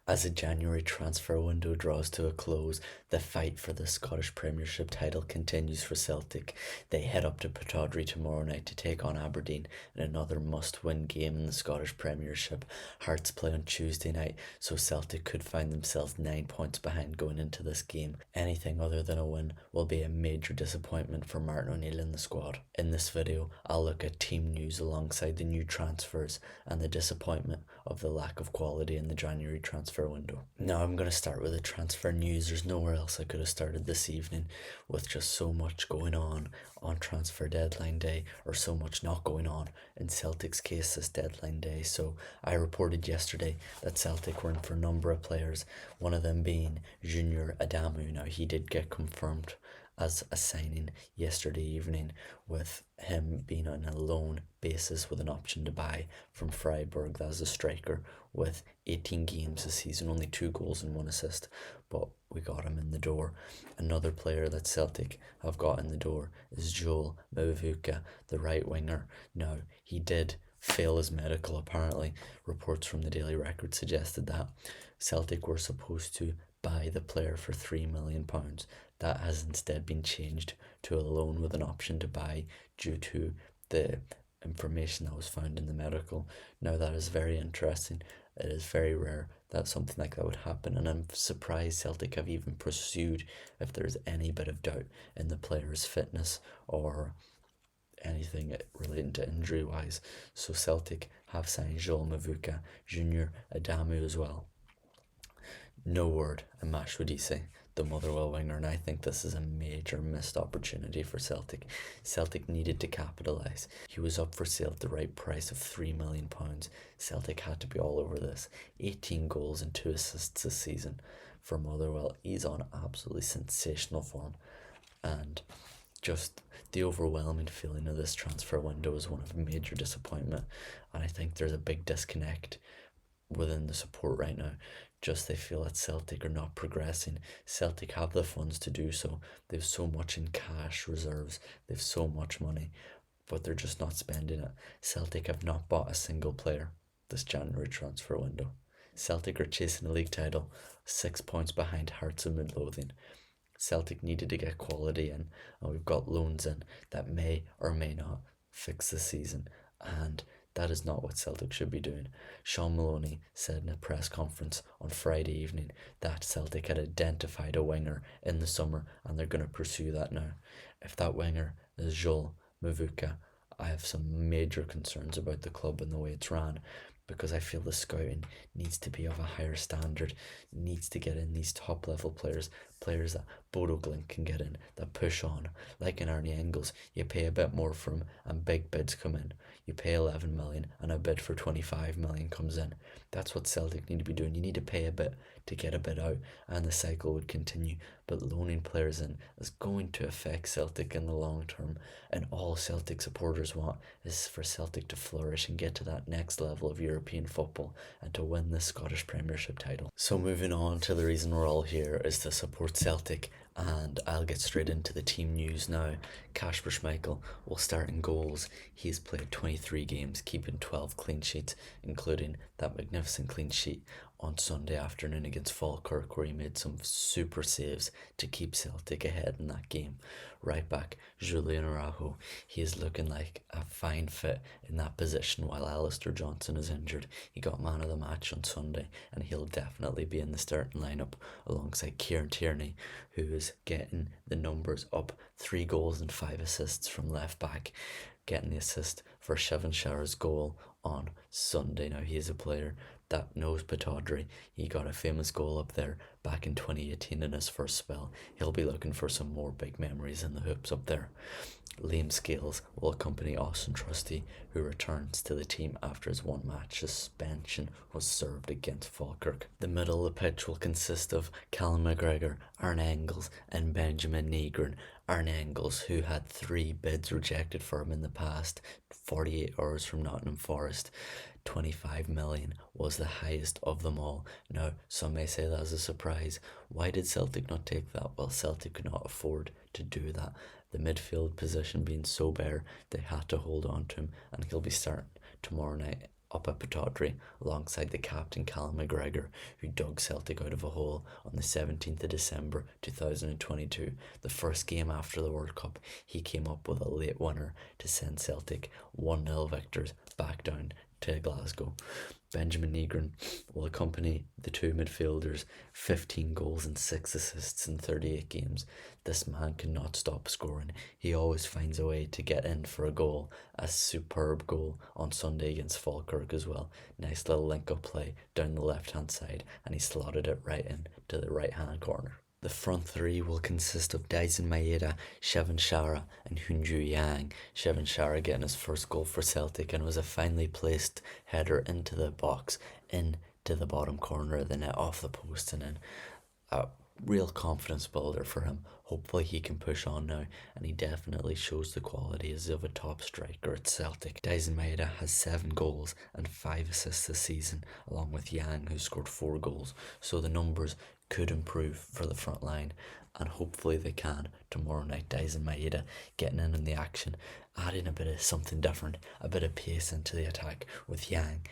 As the January transfer window draws to a close, the fight for the Scottish Premiership title continues for Celtic. They head up to Pittodrie tomorrow night to take on Aberdeen in another must-win game in the Scottish Premiership. Hearts play on Tuesday night, so Celtic could find themselves 9 points behind going into this game. Anything other than a win will be a major disappointment for Martin O'Neill in the squad. In this video, I'll look at team news alongside the new transfers and the disappointment of the lack of quality in the January transfer window. Now I'm going to start with the transfer news. There's nowhere else I could have started this evening with just so much going on transfer deadline day, or so much not going on in Celtic's case this deadline day. So I reported yesterday that Celtic were in for a number of players, one of them being Junior Adamu. Now he did get confirmed as a signing yesterday evening, with him being on a loan basis with an option to buy from Freiburg. That's a striker with 18 games this season, only 2 goals and 1 assist, but we got him in the door. Another player that Celtic have got in the door is Joel Mvuka, the right winger. Now, he did fail his medical, apparently. Reports from the Daily Record suggested that Celtic were supposed to buy the player for £3 million. That has instead been changed to a loan with an option to buy due to the information that was found in the medical. Now, that is very interesting. It is very rare that something like that would happen, and I'm surprised Celtic have even pursued if there's any bit of doubt in the player's fitness or anything relating to injury wise. So Celtic have signed Joel Mvuka, Junior Adamu as well. No word on Mashwadise, the Motherwell winger, and I think this is a major missed opportunity for Celtic. Celtic needed to capitalise. He was up for sale at the right price of £3 million. Celtic had to be all over this. 18 goals and 2 assists this season for Motherwell. He's on absolutely sensational form, and just the overwhelming feeling of this transfer window is one of major disappointment, and I think there's a big disconnect within the support right now. Just they feel that Celtic are not progressing. Celtic have the funds to do so. They've so much in cash reserves. They've so much money, but they're just not spending it. Celtic have not bought a single player this January transfer window. Celtic are chasing the league title, 6 points behind Hearts and Midlothian. Celtic needed to get quality in, and we've got loans in that may or may not fix the season, and that is not what Celtic should be doing. Sean Maloney said in a press conference on Friday evening that Celtic had identified a winger in the summer and they're going to pursue that now. If that winger is Joel Mvuka, I have some major concerns about the club and the way it's ran, because I feel the scouting needs to be of a higher standard, needs to get in these top level players that Bodo Glimt can get in, that push on. Like in Arnie Engels, you pay a bit more for him and big bids come in. You pay 11 million and a bid for 25 million comes in. That's what Celtic need to be doing. You need to pay a bit to get a bit out, and the cycle would continue. But loaning players in is going to affect Celtic in the long term, and all Celtic supporters want is for Celtic to flourish and get to that next level of European football and to win the Scottish Premiership title. So moving on to the reason we're all here is to support Celtic, and I'll get straight into the team news now. Kasper Schmeichel will start in goals. He's played 23 games, keeping 12 clean sheets, including that magnificent clean sheet on Sunday afternoon against Falkirk, where he made some super saves to keep Celtic ahead in that game. Right back, Julian Araujo. He is looking like a fine fit in that position while Alistair Johnson is injured. He got man of the match on Sunday, and he'll definitely be in the starting lineup alongside Kieran Tierney, who is getting the numbers up. 3 goals and 5 assists from left back, getting the assist for Shevin Shower's goal on Sunday. Now, he is a player that knows Pittodrie. He got a famous goal up there back in 2018 in his first spell. He'll be looking for some more big memories in the hoops up there. Liam Scales will accompany Austin Trusty, who returns to the team after his 1-match suspension was served against Falkirk. The middle of the pitch will consist of Callum McGregor, Arne Engels and Benjamin Negron. Arne Engels, who had 3 bids rejected for him in the past 48 hours from Nottingham Forest. 25 million was the highest of them all. Now, some may say that was a surprise. Why did Celtic not take that? Well, Celtic could not afford to do that. The midfield position being so bare, they had to hold on to him, and he'll be starting tomorrow night up at Pittodrie alongside the captain Callum McGregor, who dug Celtic out of a hole on the 17th of December 2022, the first game after the World Cup. He came up with a late winner to send Celtic 1-0 victors back down to Glasgow. Benjamin Negron will accompany the two midfielders, 15 goals and 6 assists in 38 games. This man cannot stop scoring. He always finds a way to get in for a goal. A superb goal on Sunday against Falkirk as well. Nice little link-up play down the left-hand side, and he slotted it right in to the right-hand corner. The front three will consist of Dyson Maeda, Shevin Shara and Hunju Yang. Shevin Shara getting his first goal for Celtic, and was a finely placed header into the box, into the bottom corner of the net, off the post, and in. A real confidence builder for him. Hopefully he can push on now, and he definitely shows the qualities of a top striker at Celtic. Dyson Maeda has 7 goals and 5 assists this season, along with Yang, who scored 4 goals, so the numbers could improve for the front line, and hopefully they can tomorrow night. Dyson Maeda getting in the action, adding a bit of something different, a bit of pace into the attack, with Yang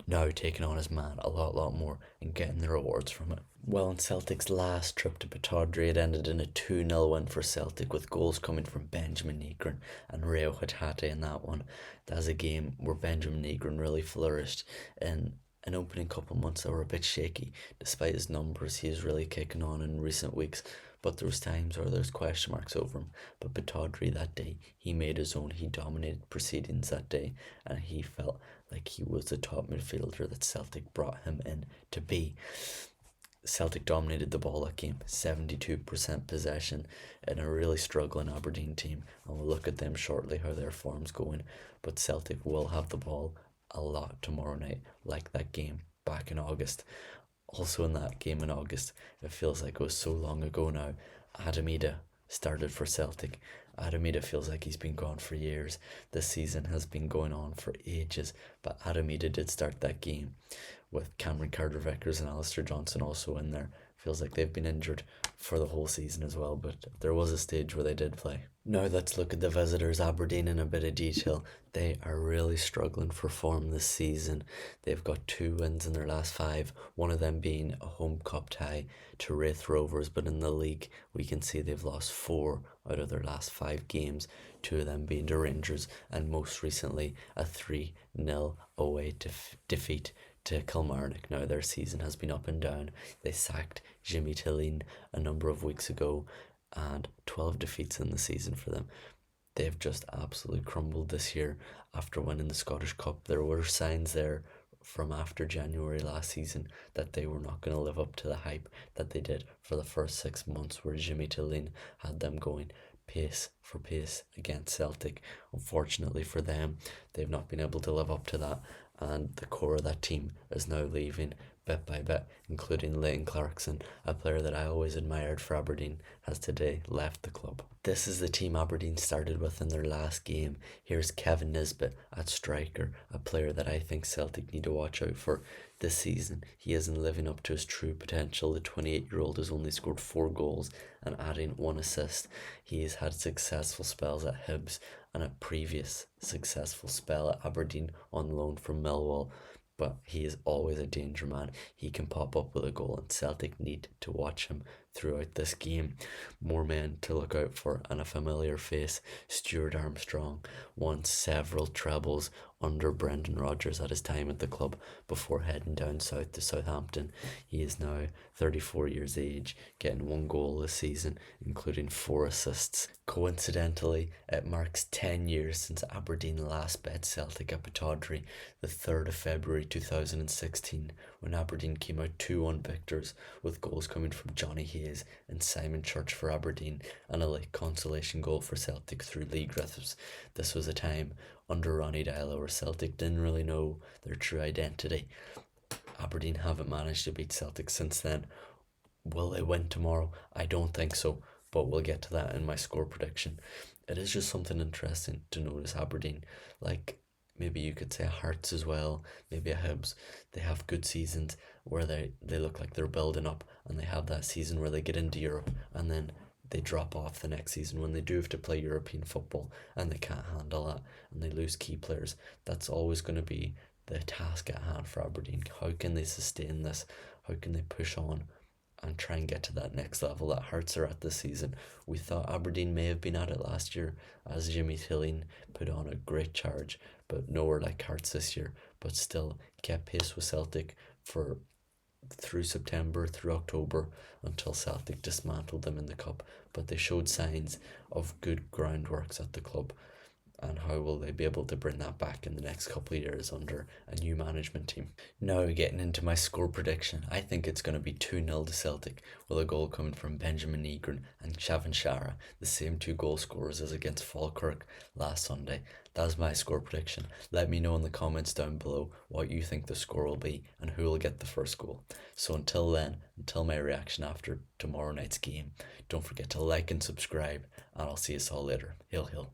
now taking on his man a lot more and getting the rewards from it. Well, in Celtic's last trip to Pittodrie, it ended in a 2-0 win for Celtic, with goals coming from Benjamin Negron and Reo Hatate in that one. That's a game where Benjamin Negron really flourished. In an opening couple of months that were a bit shaky. Despite his numbers, he is really kicking on in recent weeks, but there was times where there's question marks over him. But Pittodrie that day, he made his own. He dominated proceedings that day, and he felt like he was the top midfielder that Celtic brought him in to be. Celtic dominated the ball that game, 72% possession in a really struggling Aberdeen team, and we'll look at them shortly, how their form's going. But Celtic will have the ball a lot tomorrow night, like that game back in August. Also in that game in August, it feels like it was so long ago now, Adamu started for Celtic. Adamu feels like he's been gone for years. This season has been going on for ages, but Adamu did start that game with Cameron Carter-Vickers and Alistair Johnson also in there. Feels like they've been injured for the whole season as well, but there was a stage where they did play. Now let's look at the visitors, Aberdeen, in a bit of detail. They are really struggling for form this season. They've got 2 wins in their last 5, one of them being a home cup tie to Wraith Rovers, but in the league we can see they've lost 4 out of their last 5 games, 2 of them being to Rangers, and most recently a 3-0 away defeat to Kilmarnock. Now their season has been up and down. They sacked Jimmy Tilleen a number of weeks ago, and 12 defeats in the season for them. They've just absolutely crumbled this year after winning the Scottish Cup. There were signs there from after January last season that they were not going to live up to the hype that they did for the first 6 months, where Jimmy Tilleen had them going pace for pace against Celtic. Unfortunately for them, they've not been able to live up to that, and the core of that team is now leaving bit by bit, including Leighton Clarkson, a player that I always admired for Aberdeen, has today left the club. This is the team Aberdeen started with in their last game. Here's Kevin Nisbet at striker, a player that I think Celtic need to watch out for this season. He isn't living up to his true potential. The 28-year-old has only scored 4 goals and adding 1 assist. He has had successful spells at Hibs and a previous successful spell at Aberdeen on loan from Millwall, but he is always a danger man. He can pop up with a goal, and Celtic need to watch him throughout this game. More men to look out for, and a familiar face, Stuart Armstrong, won several trebles under Brendan Rodgers at his time at the club before heading down south to Southampton. He is now 34 years of age, getting 1 goal this season, including 4 assists. Coincidentally, it marks 10 years since Aberdeen last bet Celtic at Pittodrie, the 3rd of February 2016, when Aberdeen came out 2-1 victors, with goals coming from Johnny Hayes and Simon Church for Aberdeen, and a late consolation goal for Celtic through Lee Griffiths. This was a time under Ronnie Deila where Celtic didn't really know their true identity. Aberdeen haven't managed to beat Celtic since then. Will they win tomorrow? I don't think so, but we'll get to that in my score prediction. It is just something interesting to notice Aberdeen, like maybe you could say Hearts as well, maybe a Hibs. They have good seasons where they look like they're building up, and they have that season where they get into Europe and then they drop off the next season when they do have to play European football and they can't handle that and they lose key players. That's always going to be the task at hand for Aberdeen. How can they sustain this? How can they push on and try and get to that next level that Hearts are at this season? We thought Aberdeen may have been at it last year as Jimmy Tilling put on a great charge, but nowhere like Hearts this year. But still kept pace with Celtic for through September, through October, until Celtic dismantled them in the cup. But they showed signs of good groundworks at the club. And how will they be able to bring that back in the next couple of years under a new management team? Now, getting into my score prediction, I think it's going to be 2-0 to Celtic, with a goal coming from Benjamin Egren and Shavin Shara, the same two goal scorers as against Falkirk last Sunday. That's my score prediction. Let me know in the comments down below what you think the score will be and who will get the first goal. So until then, until my reaction after tomorrow night's game, don't forget to like and subscribe, and I'll see you all later. Hail, hail.